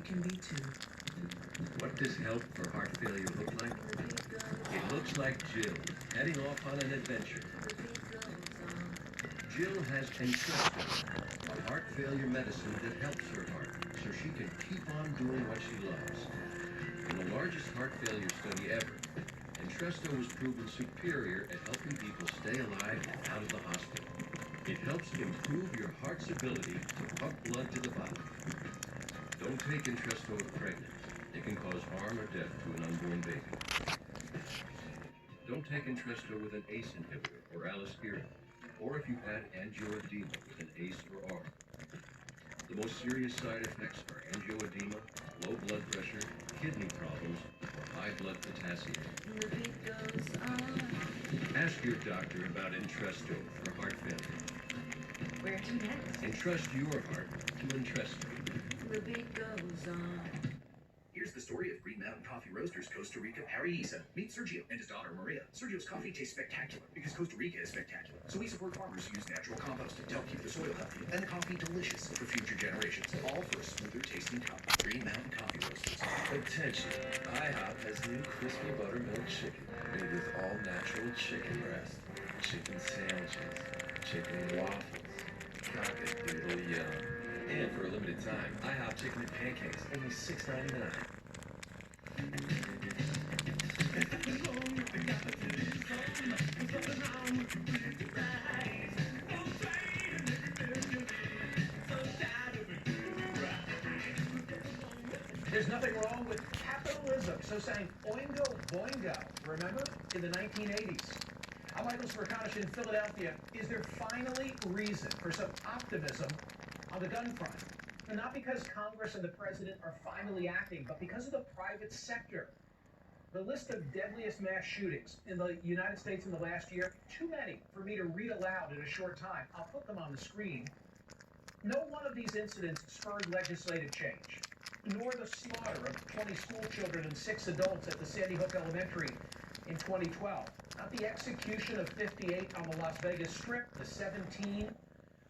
can be too. What does help for heart failure look like? It looks like Jill heading off on an adventure. Jill has Entresto, a heart failure medicine that helps her heart so she can keep on doing what she loves. In the largest heart failure study ever, Entresto was proven superior at helping people stay alive and out of the hospital. It helps improve your heart's ability to pump blood to the body. Don't take Entresto if pregnant. It can cause harm or death to an unborn baby. Don't take Entresto with an ACE inhibitor or allospirin, or if you've had angioedema with an ACE or ARB. The most serious side effects are angioedema, low blood pressure, kidney problems, or high blood potassium. The beat goes on. Ask your doctor about Entresto for heart failure. Where to next? Entrust your heart to Entresto. The beat goes on. Here's the story of Green Mountain Coffee Roasters Costa Rica Paraíso. Meet Sergio and his daughter Maria. Sergio's coffee tastes spectacular because Costa Rica is spectacular. So we support farmers who use natural composting to help keep the soil healthy and the coffee delicious for future generations. All for a smoother tasting cup. Green Mountain Coffee Roasters. Attention! IHOP has new crispy buttermilk chicken made with all natural chicken breast, chicken sandwiches, chicken waffles, cock-a-doodle yum. And for a limited time, IHOP chicken and pancakes, only $6.99. There's nothing wrong with capitalism, so saying oingo boingo, remember, in the 1980s. I'm Michael Smerconish in Philadelphia. Is there finally reason for some optimism on the gun front? And not because Congress and the president are finally acting, but because of the private sector. The list of deadliest mass shootings in the United States in the last year, too many for me to read aloud in a short time. I'll put them on the screen. No one of these incidents spurred legislative change, nor the slaughter of 20 school children and 6 adults at the Sandy Hook Elementary in 2012. Not the execution of 58 on the Las Vegas Strip, the 17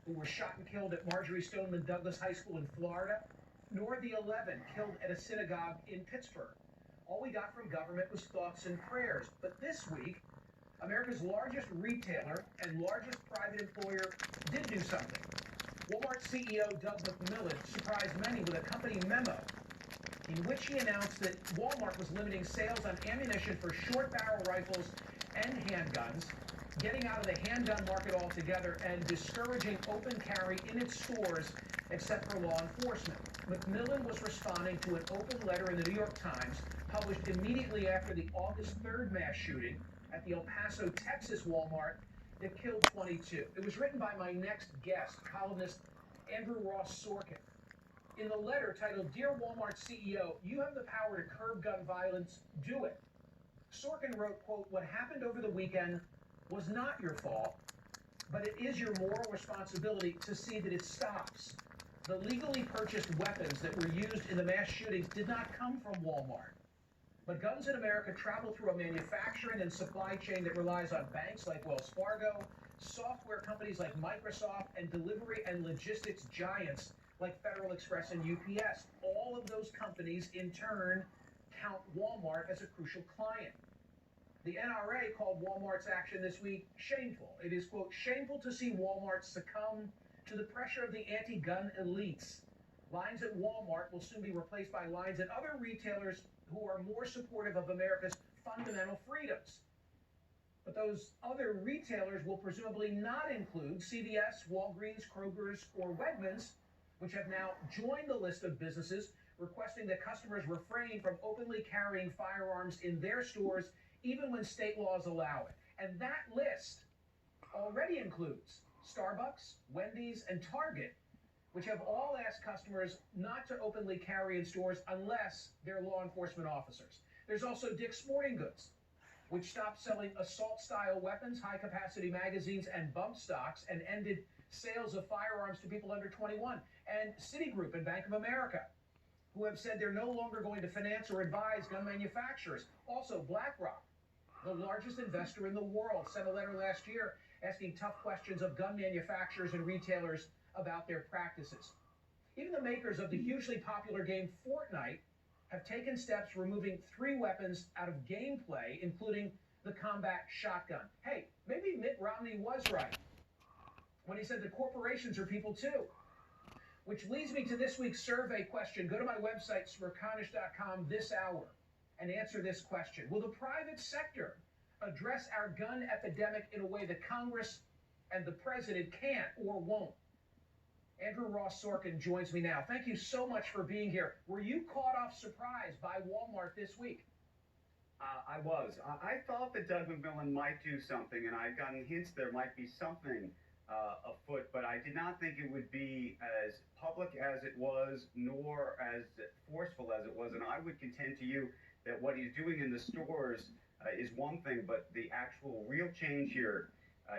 who were shot and killed at Marjorie Stoneman Douglas High School in Florida, nor the 11 killed at a synagogue in Pittsburgh. All we got from government was thoughts and prayers. But this week, America's largest retailer and largest private employer did do something. Walmart CEO Doug McMillon surprised many with a company memo in which he announced that Walmart was limiting sales on ammunition for short barrel rifles and handguns, getting out of the handgun market altogether, and discouraging open carry in its stores except for law enforcement. McMillon was responding to an open letter in the New York Times published immediately after the August 3rd mass shooting at the El Paso, Texas Walmart that killed 22. It was written by my next guest, columnist Andrew Ross Sorkin. In the letter titled, "Dear Walmart CEO, you have the power to curb gun violence, do it." Sorkin wrote, quote, "What happened over the weekend was not your fault, but it is your moral responsibility to see that it stops. The legally purchased weapons that were used in the mass shootings did not come from Walmart. But guns in America travel through a manufacturing and supply chain that relies on banks like Wells Fargo, software companies like Microsoft, and delivery and logistics giants like Federal Express and UPS. All of those companies, in turn, count Walmart as a crucial client. The NRA called Walmart's action this week shameful. It is, quote, shameful to see Walmart succumb to the pressure of the anti-gun elites. Lines at Walmart will soon be replaced by lines at other retailers who are more supportive of America's fundamental freedoms. But those other retailers will presumably not include CVS, Walgreens, Kroger's, or Wegmans, which have now joined the list of businesses requesting that customers refrain from openly carrying firearms in their stores, even when state laws allow it. And that list already includes Starbucks, Wendy's, and Target, which have all asked customers not to openly carry in stores unless they're law enforcement officers. There's also Dick's Sporting Goods, which stopped selling assault-style weapons, high-capacity magazines, and bump stocks, and ended sales of firearms to people under 21. And Citigroup and Bank of America, who have said they're no longer going to finance or advise gun manufacturers. Also, BlackRock, the largest investor in the world, sent a letter last year asking tough questions of gun manufacturers and retailers about their practices. Even the makers of the hugely popular game Fortnite have taken steps removing 3 weapons out of gameplay, including the combat shotgun. Hey, maybe Mitt Romney was right when he said that corporations are people too. Which leads me to this week's survey question. Go to my website, smerconish.com, this hour and answer this question. Will the private sector address our gun epidemic in a way that Congress and the president can't or won't? Andrew Ross Sorkin joins me now. Thank you so much for being here. Were you caught off surprise by Walmart this week? I was. I thought that Doug McMillon might do something, and I'd gotten hints there might be something afoot, but I did not think it would be as public as it was, nor as forceful as it was. And I would contend to you that what he's doing in the stores is one thing, but the actual real change here,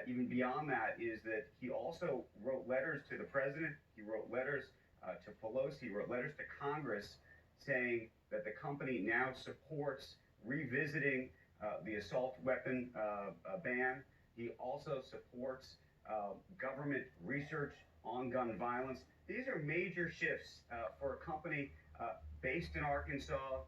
even beyond that, is that he also wrote letters to the president. He wrote letters to Pelosi. He wrote letters to Congress saying that the company now supports revisiting the assault weapon ban. He also supports government research on gun violence. These are major shifts for a company based in Arkansas,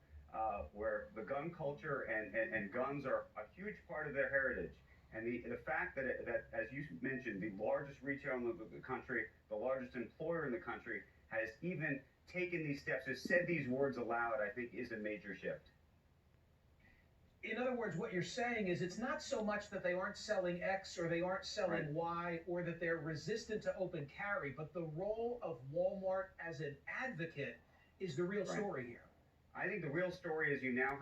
where the gun culture and guns are a huge part of their heritage. And the fact that, as you mentioned, the largest retailer in the country, the largest employer in the country, has even taken these steps, has said these words aloud, I think is a major shift. In other words, what you're saying is it's not so much that they aren't selling X or they aren't selling Y or that they're resistant to open carry, but the role of Walmart as an advocate is the real story here. I think the real story is you now have